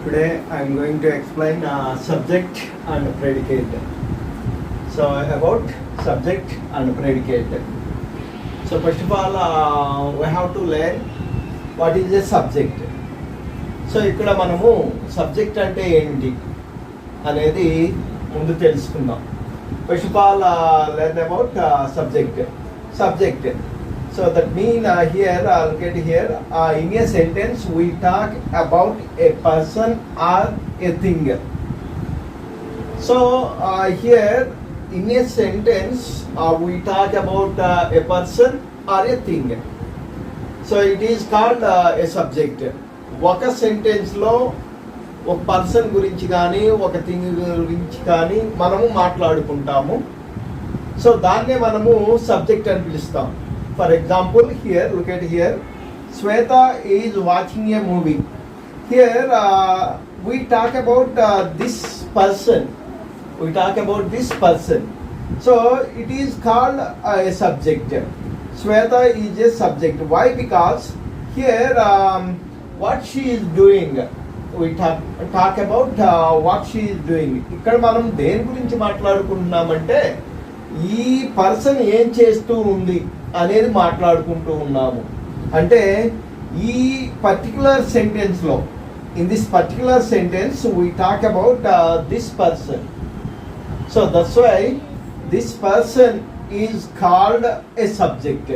Today I am going to explain subject and predicate. So about subject and predicate. So first of all, we have to learn what is a subject. So ఇక్కడ మనము subject అంటే ఏంటి అనేది ముందు తెలుసుకుందాం. First of all learn about subject. So that mean here look at here in a sentence we talk about a person or a thing. So here in a sentence we talk about a person or a thing. So it is called a subject. ఒక సెంటెన్స్లో ఒక person గురించి కానీ ఒక thing గురించి కానీ మనము మాట్లాడుకుంటాము. So దాన్నే మనము సబ్జెక్ట్ అని పిలుస్తాం. For example here look at here, Shweta is watching a movie. Here we talk about this person. So it is called a subject. Shweta is a subject. Why? Because here what she is doing, we talk about what she is doing. ఇక్కడ మనం దేని గురించి మాట్లాడుకుంటున్నామంటే ఈ person ఏం చేస్తూ ఉంది అనేది మాట్లాడుకుంటూ ఉన్నాము. అంటే ఈ పర్టికులర్ సెంటెన్స్లో in this particular sentence we talk about this person. So that's why this person is called a subject.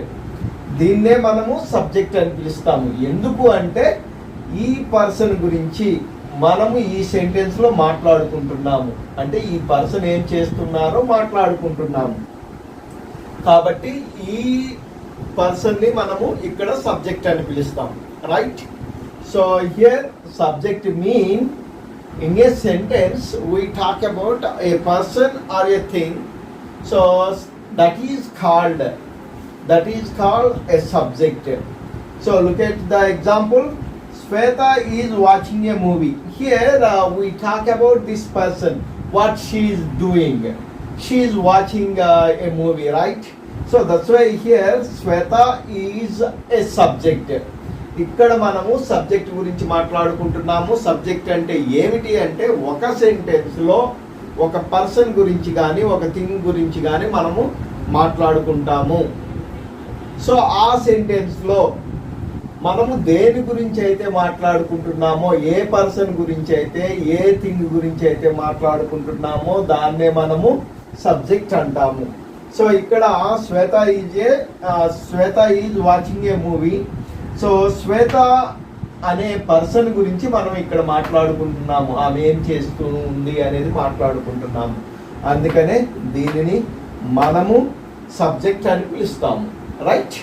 దీన్నే మనము సబ్జెక్ట్ అని పిలుస్తాము. ఎందుకు అంటే ఈ పర్సన్ గురించి మనము ఈ సెంటెన్స్లో మాట్లాడుకుంటున్నాము. అంటే ఈ పర్సన్ ఏం చేస్తున్నారో మాట్లాడుకుంటున్నాము కాబట్టి ఈ పర్సన్ని మనము ఇక్కడ సబ్జెక్ట్ అని పిలుస్తాం. Right? So here subject mean in a sentence we talk about a person are a thing. So that is called a subject. So look at the example. Shweta is watching a movie. Here we talk about this person, what she is doing. She is watching a movie, right? So that's why here Shweta is a subject. ఇక్కడ మనము subject గురించి మాట్లాడుకుంటున్నాము. Subject అంటే ఏమిటి అంటే ఒక సెంటెన్స్లో ఒక person గురించి కానీ ఒక థింగ్ గురించి కానీ మనము మాట్లాడుకుంటాము. సో ఆ సెంటెన్స్లో మనము దేని గురించి అయితే మాట్లాడుకుంటున్నామో, ఏ పర్సన్ గురించి అయితే ఏ థింగ్ గురించి అయితే మాట్లాడుకుంటున్నామో దాన్నే మనము సబ్జెక్ట్ అంటాము. సో ఇక్కడ Shweta is watching a movie. So Shweta అనే పర్సన్ గురించి మనం ఇక్కడ మాట్లాడుకుంటున్నాము. ఆమె ఏం చేస్తూ ఉంది అనేది మాట్లాడుకుంటున్నాము. అందుకనే దీనిని మనము సబ్జెక్ట్ అని పిలుస్తాము. Right?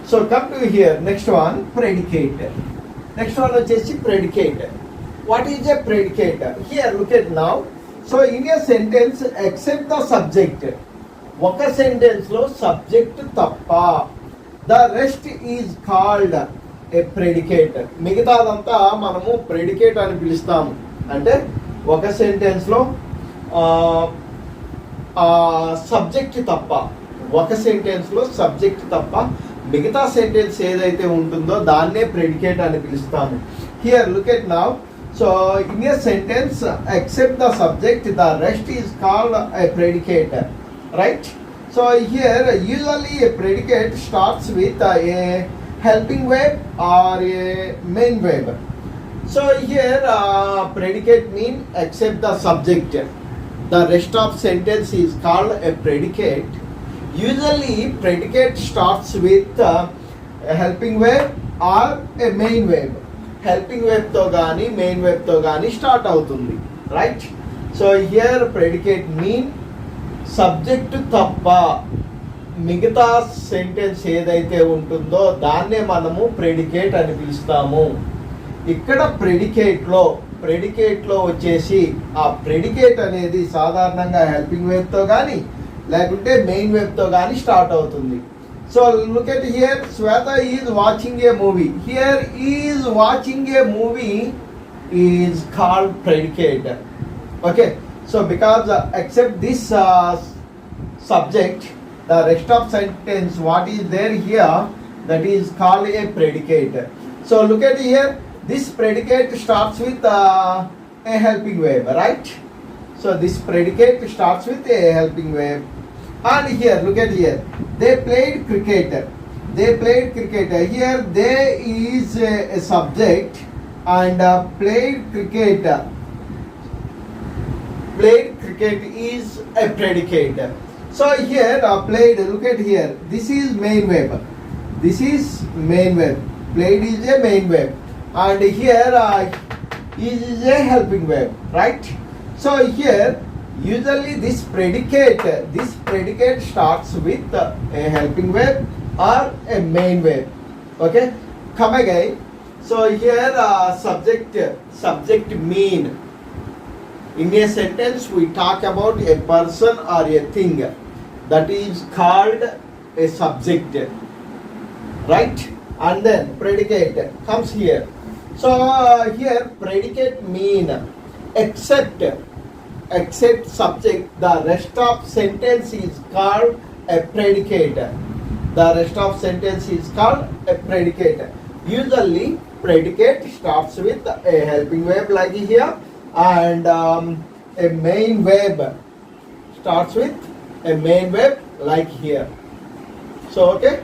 So come to here, next one, predicate. Next one వచ్చేసి predicate. What is a predicate? Here look at now. So in a sentence except the subject, ఒక సెంటెన్స్ లో సబ్జెక్ట్ తప్ప the rest is called a predicate. మిగతాదంతా మనము predicate అని పిలుస్తాము. అంటే ఒక సెంటెన్స్ లో సబ్జెక్ట్ తప్ప, ఒక సెంటెన్స్లో సబ్జెక్ట్ తప్ప మిగతా సెంటెన్స్ ఏదైతే ఉంటుందో దాన్నే ప్రెడికేట్ అని పిలుస్తాము. Here look at now. So in a sentence except the subject the rest is called a predicate. Right? So here usually a predicate starts with a helping verb or a main verb. So here predicate mean except the subject the rest of sentence is called a predicate. Usually predicate starts with a helping verb or a main verb. Helping verb తో గానీ main verb తో గానీ start అవుతుంది. Right? So here predicate mean subject తప్ప మిగతా sentence ఏదైతే ఉంటుందో దాన్నే మనము ప్రెడికేట్ అని పిలుస్తాము. ఇక్కడ ప్రెడికేట్లో వచ్చేసి ఆ ప్రెడికేట్ అనేది సాధారణంగా హెల్పింగ్ verb తో కానీ లేకుంటే మెయిన్ వెబ్ తో కానీ స్టార్ట్ అవుతుంది. So look at here, Shweta is watching a movie. Here is watching a movie is called predicate. Okay? So because except this subject the rest of sentence what is there here that is called a predicate. So look at here, this predicate starts with a helping verb, right? So this predicate starts with a helping verb. And here, look at here. They played cricket. They played cricket. Here, they is a subject, and played cricket. Played cricket is a predicate. So here, played. Look at here. This is main verb. This is main verb. Played is a main verb, and here is a helping verb, right? So here, usually this predicate starts with a helping verb or a main verb. Okay, come again. So here, subject mean. In a sentence, we talk about a person or a thing. That is called a subject, right? And then predicate comes here. So here predicate mean except subject, the rest of sentence is called a predicate. The rest of sentence is called a predicate. Usually predicate starts with a helping verb like here, and a main verb starts with a main verb like here. So okay,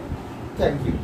thank you.